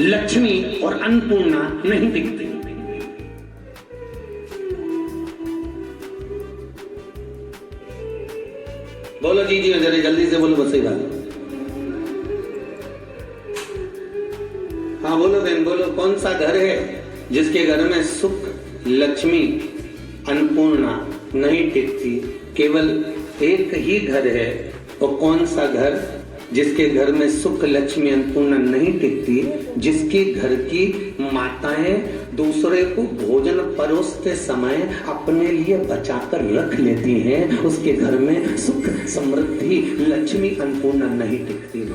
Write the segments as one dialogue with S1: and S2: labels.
S1: लक्ष्मी और अन्नपूर्णा नहीं टिकती। बोलो जी जरा जल्दी से बोलो, बस सही बात। हाँ बोलो बहन बोलो, कौन सा घर है जिसके घर में सुख लक्ष्मी अन्नपूर्णा नहीं टिकती? केवल एक ही घर है, और कौन सा घर जिसके घर में सुख लक्ष्मी अन्नपूर्णा नहीं टिकती? जिसके घर की माताएं दूसरे को भोजन परोसते समय अपने लिए बचाकर रख लेती हैं, उसके घर में सुख समृद्धि लक्ष्मी अन्नपूर्णा नहीं टिकती।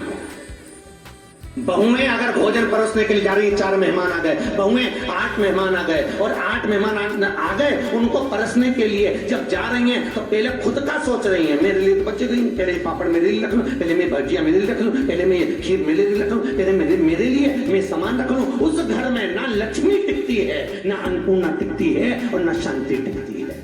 S1: बहुएं अगर भोजन परोसने के लिए जा रही, 4 मेहमान आ गए, बहुएं 8 मेहमान आ गए, और 8 मेहमान आ गए, उनको परोसने के लिए जब जा रही हैं तो पहले खुद का सोच रही हैं, मेरे लिए तो बच्चे गई, पहले पापड़ मेरे लिए रख लूं, पहले मैं भजिया मेरे लिए रख लूं, पहले मैं खीर मेरे लिए रख लूं, पहले मेरे लिए मैं सामान रख लूं। उस घर में ना लक्ष्मी टिकती है, ना अन्नपूर्णा टिकती है, और ना शांति टिकती है।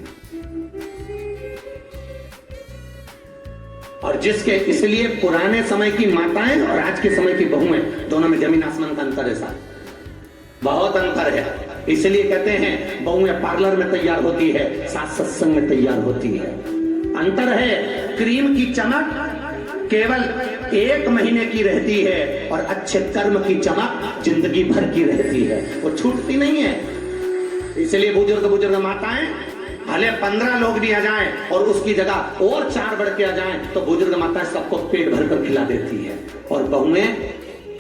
S1: और जिसके इसलिए पुराने समय की माताएं और आज के समय की बहुएं, दोनों में जमीन आसमान का अंतर है साहब, बहुत अंतर है। इसलिए कहते हैं बहुएं पार्लर में तैयार होती है, सास सत्संग में तैयार होती है। अंतर है, क्रीम की चमक केवल 1 महीने की रहती है, और अच्छे कर्म की चमक जिंदगी भर की रहती है, वो छूटती नहीं है। इसलिए बुजुर्ग माताएं भले 15 लोग भी आ जाएं और उसकी जगह और 4 बढ़ के आ जाएं, तो बुजुर्ग माताएं सबको पेट भरकर खिला देती है। और बहुएं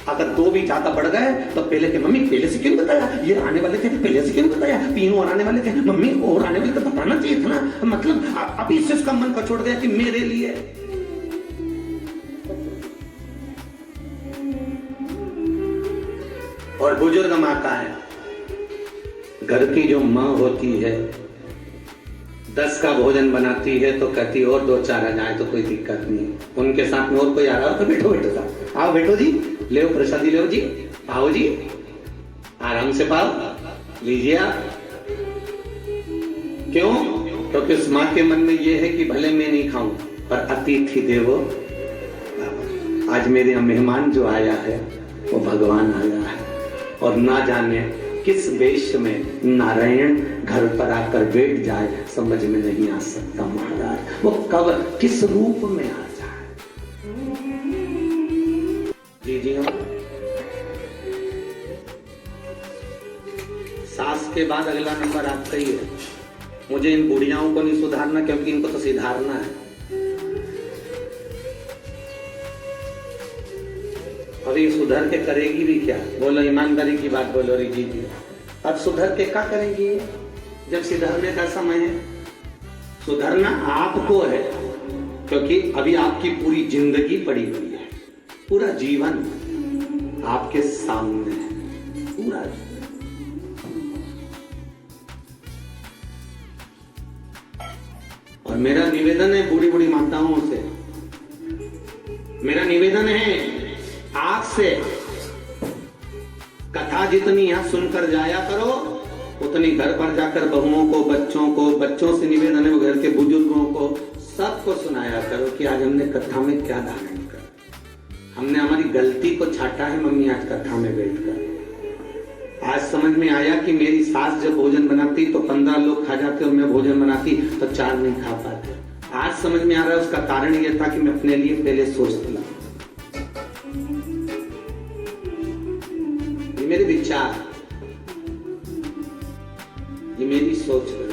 S1: अगर 2 भी ज्यादा बढ़ गए तो पहले के मम्मी पहले से क्यों बताया, ये आने वाले थे पहले से क्यों बताया, 3 और आने वाले थे मम्मी, और आने वाले तो बताना चाहिए था ना, मतलब अभी से उसका मन को छोड़ गया कि मेरे लिए। और बुजुर्ग माताएं, घर की जो माँ होती है, 10 का भोजन बनाती है तो कहती और 2-4 आ जाए तो कोई दिक्कत नहीं। उनके साथ में और कोई आ रहा हो तो बैठो साहब, आओ बैठो जी, ले प्रसादी ले जी, आओ जी, आराम से पाओ, लीजिए आप। क्यों? क्योंकि उस माँ के मन में ये है कि भले मैं नहीं खाऊं, पर अतिथि देवो भव। आज मेरे मेहमान जो आया है वो भगवान आया है, और ना जाने किस वेश में नारायण घर पर आकर बैठ जाए समझ में नहीं आ सकता महाराज, वो कब किस रूप में आ जाए। जी हाँ, सास के बाद अगला नंबर आपका ही है। मुझे इन बुढ़ियाओं को नहीं सुधारना, क्योंकि इनको तो सुधारना है। अभी सुधर के करेगी भी क्या? बोलो ईमानदारी की बात बोलो रे जी। अब सुधर के क्या करेंगी जब सुधरने का समय है? सुधरना आपको है, क्योंकि अभी आपकी पूरी जिंदगी पड़ी हुई है, पूरा जीवन आपके सामने है, पूरा। और मेरा निवेदन है बूढ़ी बूढ़ी माताओं से, मेरा निवेदन है आपसे, कथा जितनी यहां सुनकर जाया करो, उतनी घर पर जाकर बहुओं को, बच्चों से निवेदन है वो घर के बुजुर्गों को, सबको सुनाया करो कि आज हमने कथा में क्या धारण कर, हमने हमारी गलती को छाटा है मम्मी आज कथा में बैठकर। आज समझ में आया कि मेरी सास जब भोजन बनाती तो 15 लोग खा जाते और मैं भोजन बनाती तो 4 नहीं खा पाते। आज समझ में आ रहा है उसका कारण यह था कि मैं अपने लिए पहले सोचता। ये मेरे विचार, ये मेरी सोच है।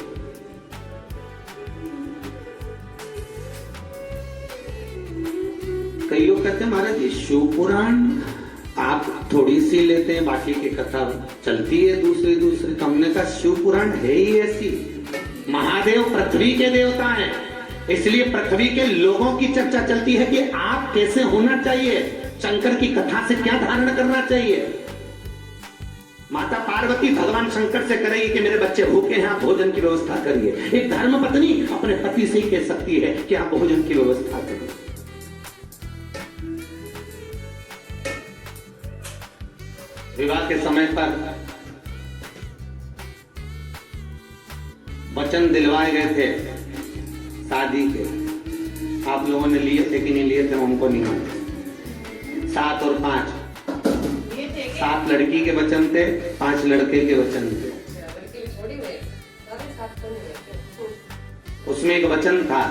S1: कई लोग कहते हैं महाराज जी शिव पुराण आप थोड़ी सी लेते हैं, बाकी की कथा चलती है दूसरी। तो हमने कहा शिव पुराण है ही ऐसी, महादेव पृथ्वी के देवता हैं, इसलिए पृथ्वी के लोगों की चर्चा चलती है कि आप कैसे होना चाहिए, शंकर की कथा से क्या धारण करना चाहिए। माता पार्वती भगवान शंकर से करेगी कि मेरे बच्चे भूखे हैं, आप भोजन की व्यवस्था करिए। एक धर्म पत्नी अपने पति से ही कह सकती है कि आप भोजन की व्यवस्था करिए। विवाह के समय पर वचन दिलवाए गए थे शादी के, आप लोगों ने लिए थे कि नहीं लिए थे हमको नहीं मालूम। 7 और 5 7 लड़की के वचन थे, 5 लड़के के वचन थे। उसमें एक वचन था,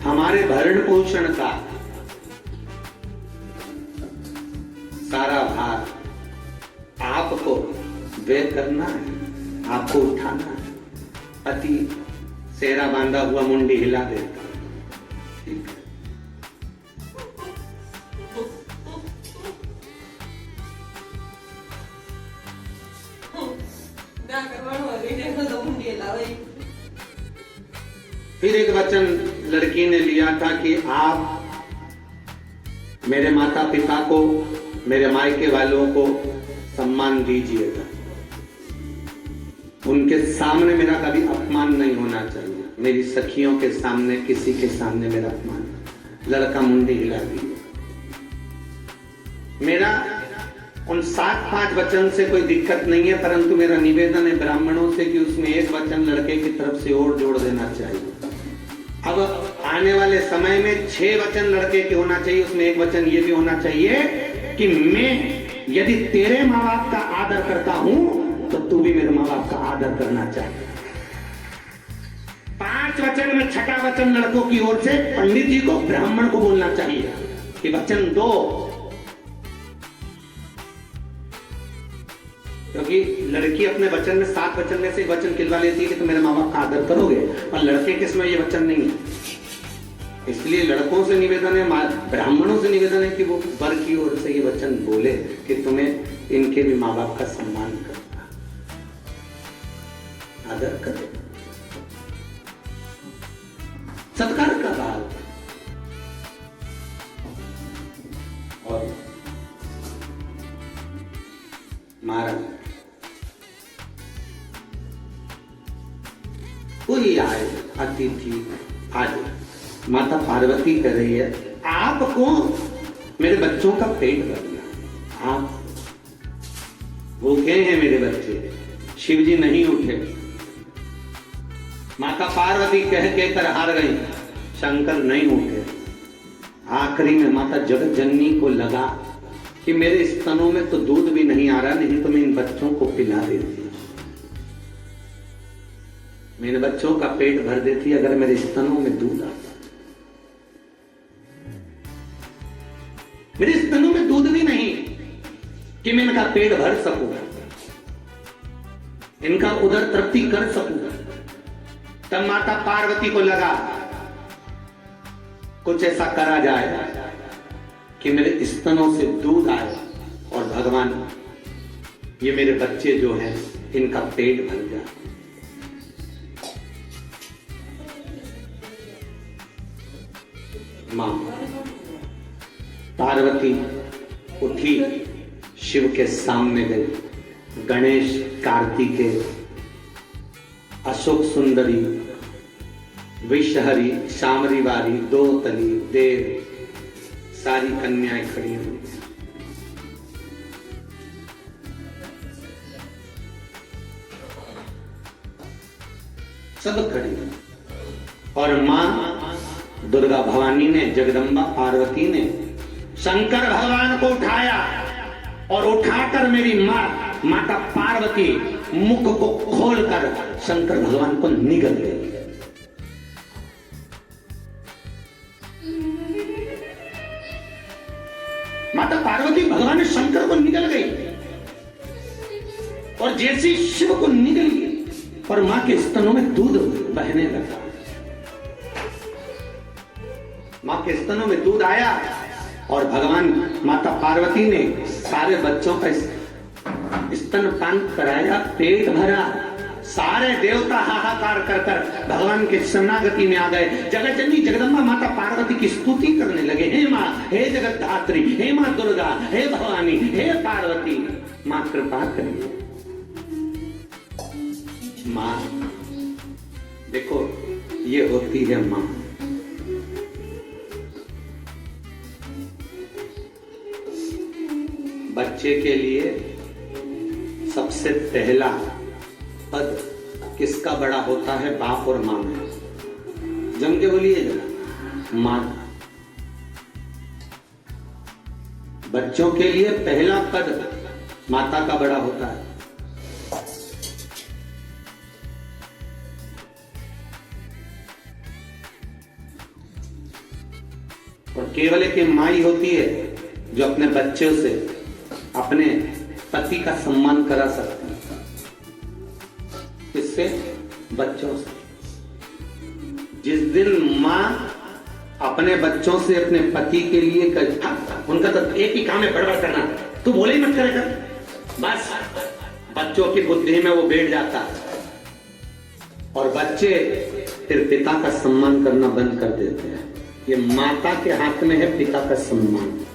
S1: हमारे भरण पोषण का सारा भार आपको व्यय करना है, आपको उठाना है। पति सेहरा बांधा हुआ मुंडी हिला देता, ठीक है। फिर एक वचन लड़की ने लिया था कि आप मेरे माता पिता को, मेरे मायके वालों को सम्मान दीजिएगा, उनके सामने मेरा कभी अपमान नहीं होना चाहिए, मेरी सखियों के सामने, किसी के सामने मेरा अपमान। लड़का मुंडी हिला दिया। मेरा उन 7-5 वचन से कोई दिक्कत नहीं है, परंतु मेरा निवेदन है ब्राह्मणों से कि उसमें एक वचन लड़के की तरफ से और जोड़ देना चाहिए। अब आने वाले समय में 6 वचन लड़के के होना चाहिए, उसमें एक वचन ये भी होना चाहिए कि मैं यदि तेरे माँ बाप का आदर करता हूं तो तू भी मेरे माँ बाप का आदर करना चाहिए। 5 वचन में 6ठा वचन लड़कों की ओर से पंडित जी को, ब्राह्मण को बोलना चाहिए कि वचन दो, क्योंकि लड़की अपने वचन में 7 वचन में से एक वचन खिलवा लेती है कि तुम मेरे माँ बाप का आदर करोगे, और लड़के के इसमें ये वचन नहीं है। इसलिए लड़कों से निवेदन है, ब्राह्मणों से निवेदन है कि वो वर की ओर से ये वचन बोले कि तुम्हें इनके भी माँ बाप का सम्मान करना, आदर करो, सत्कार का भाव। और महाराज कोई आए अतिथि आए, माता पार्वती कह रही है आपको मेरे बच्चों का पेट भर गया, आप भूखे हैं मेरे बच्चे, शिव जी नहीं उठे। माता पार्वती कह के कर हार गई, शंकर नहीं उठे। आखिरी में माता जगत जननी को लगा कि मेरे स्तनों में तो दूध भी नहीं आ रहा, नहीं तो मैं इन बच्चों को पिला देती, मेरे बच्चों का पेट भर देती अगर मेरे स्तनों में दूध आता। मेरे स्तनों में दूध भी नहीं कि मैं इनका पेट भर सकूं, इनका उदर तृप्ति कर सकूं। तब माता पार्वती को लगा कुछ ऐसा करा जाए कि मेरे स्तनों से दूध आए और भगवान ये मेरे बच्चे जो हैं इनका पेट भर जाए। मां पार्वती उठी, शिव के सामने गई, गणेश, कार्तिकेय, अशोक सुंदरी, विषहरी, शामरी वारी, दो तली, देव, सारी कन्याएं खड़ी हुई। सब खड़ी और मां दुर्गा भवानी ने, जगदम्बा पार्वती ने शंकर भगवान को उठाया और उठाकर मेरी मां माता पार्वती मुख को खोलकर शंकर भगवान को निगल गई। माता पार्वती भगवान शंकर को निगल गई और जैसे शिव को निगली और मां के स्तनों में दूध बहने लगा। मां के स्तनों में दूध आया और भगवान माता पार्वती ने सारे बच्चों का स्तनपान कराया, पेट भरा। सारे देवता हाहाकार कर कर भगवान के शरणागति में आ गए। जगत जननी जगदम्बा माता पार्वती की स्तुति करने लगे, हे माँ, हे जगत धात्री, हे माँ दुर्गा, हे भवानी, हे पार्वती, माँ कृपा करिए। माँ देखो ये होती है माँ। बच्चे के लिए सबसे पहला पद किसका बड़ा होता है? बाप और मां में। जम के बोलिए जरा, मां। बच्चों के लिए पहला पद माता का बड़ा होता है। और केवल एक माई होती है जो अपने बच्चों से, अपने पति का सम्मान करा सकती है। किससे? बच्चों से। जिस दिन माँ अपने बच्चों से अपने पति के लिए उनका तो एक ही काम है, बड़बड़ करना, तू बोले ही मत करे कर, बस बच्चों की बुद्धि में वो बैठ जाता है और बच्चे फिर पिता का सम्मान करना बंद कर देते हैं। ये माता के हाथ में है पिता का सम्मान।